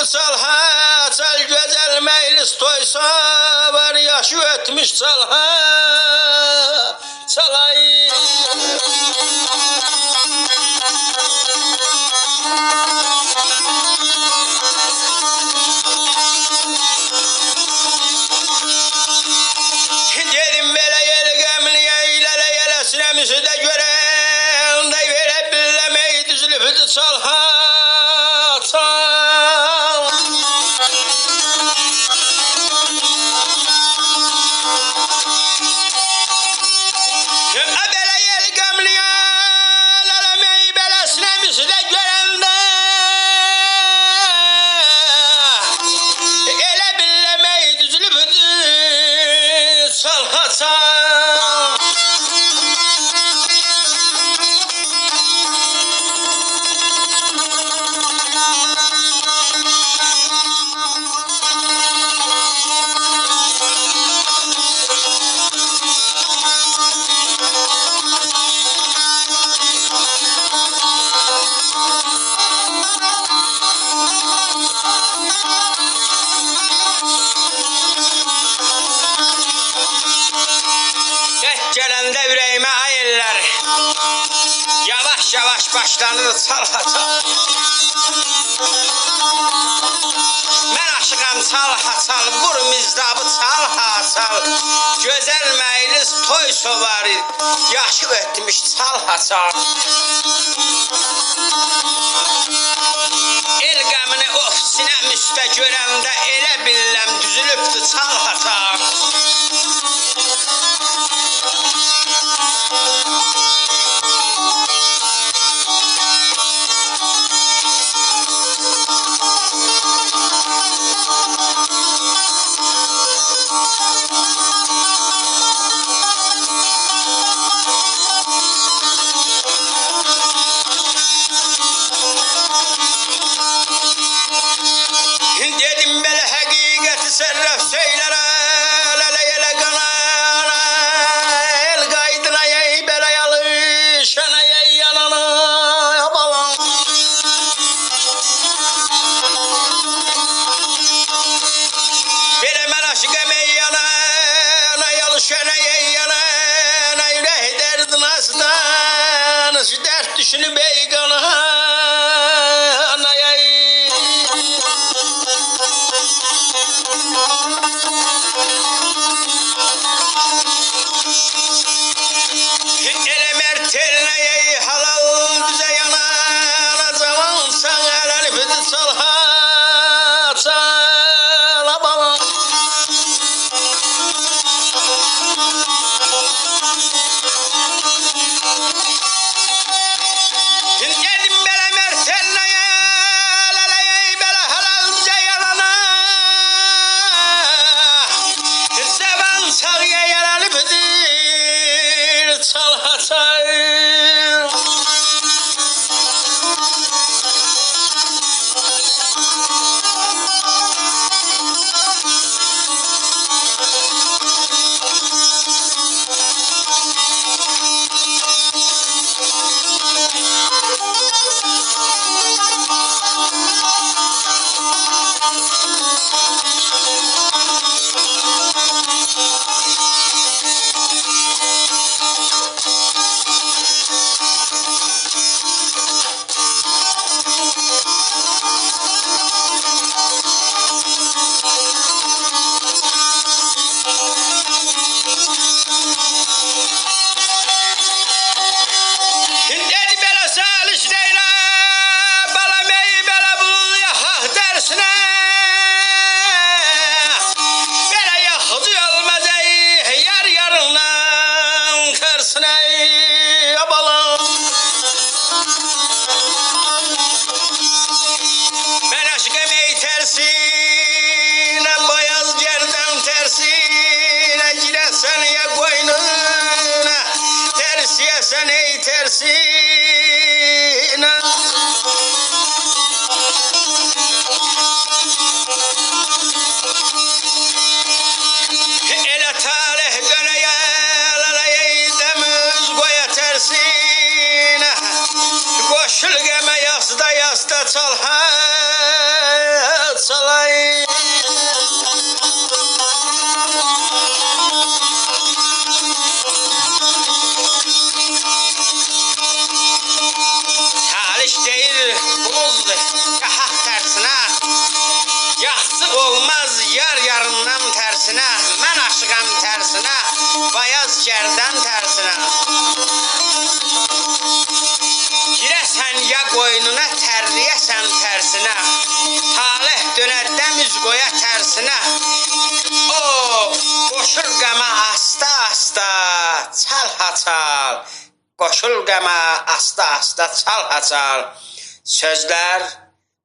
salha, çal güzel meclis toysa var, yaşı ötmüş çalha, çalay. Dedim böyle yel gemliye ilele yelesine de gören de vere billemeyi düzülüp çalha, çal. Böyle yel gemliye lelemeyi belesine de gören de ele billemeyi düzülüp çalha, çal. Gelen devreyime ayırlar, yavaş yavaş başlanır çalha, çal. Ben aşıqam çalha, çal, vur mizdabı çalha, çal. Güzel meclis toy sovar, yaşı ötmüş çalha, çal. El qəmini of sinəm üstə görəndə elə billəm düzülübdü çalha, çal. Dedim böyle hakikati serraf söylere, lele yele kanana, el kaydına yey böyle yalışana yey yanana yabalan. Böyle ben aşık emeği yana, yalışana yey yana, yüreği derdin aslan, şu dert düşünü beygana. Ele mertelneye halal bize yanar, zaman sana elbette çalha, çal bana. Dedim böyle mertelneye, leleye böyle halal bize yanar, zaman sana elbette çalha, çal. Dedi böyle saliş neyle, bala meyi böyle bul yahah dersine. Böyle yahıcı olmaz ey, yar yarından tersine bala. Ben aşk emeği tersine, boyaz yerden tersine, giresen ya koynuna, tersiye sen ey tersine. Ele talih döneye, laleye demüz koya tersine, koşul geme yasta yasta çalha, gərdən tərsinə. Girəsən ya qoynuna, tərliyəsən tərsinə. Talih dönər dəmiz qoya tərsinə. Qoşul qəmə asta-asta, çal haçal. Qoşul qəmə asta-asta, çal haçal. Sözlər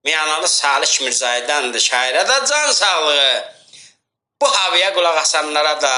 Miyanalı Salih Mirzaydandır. Şairə də can sağlığı. Bu havaya qulaq asanlara da.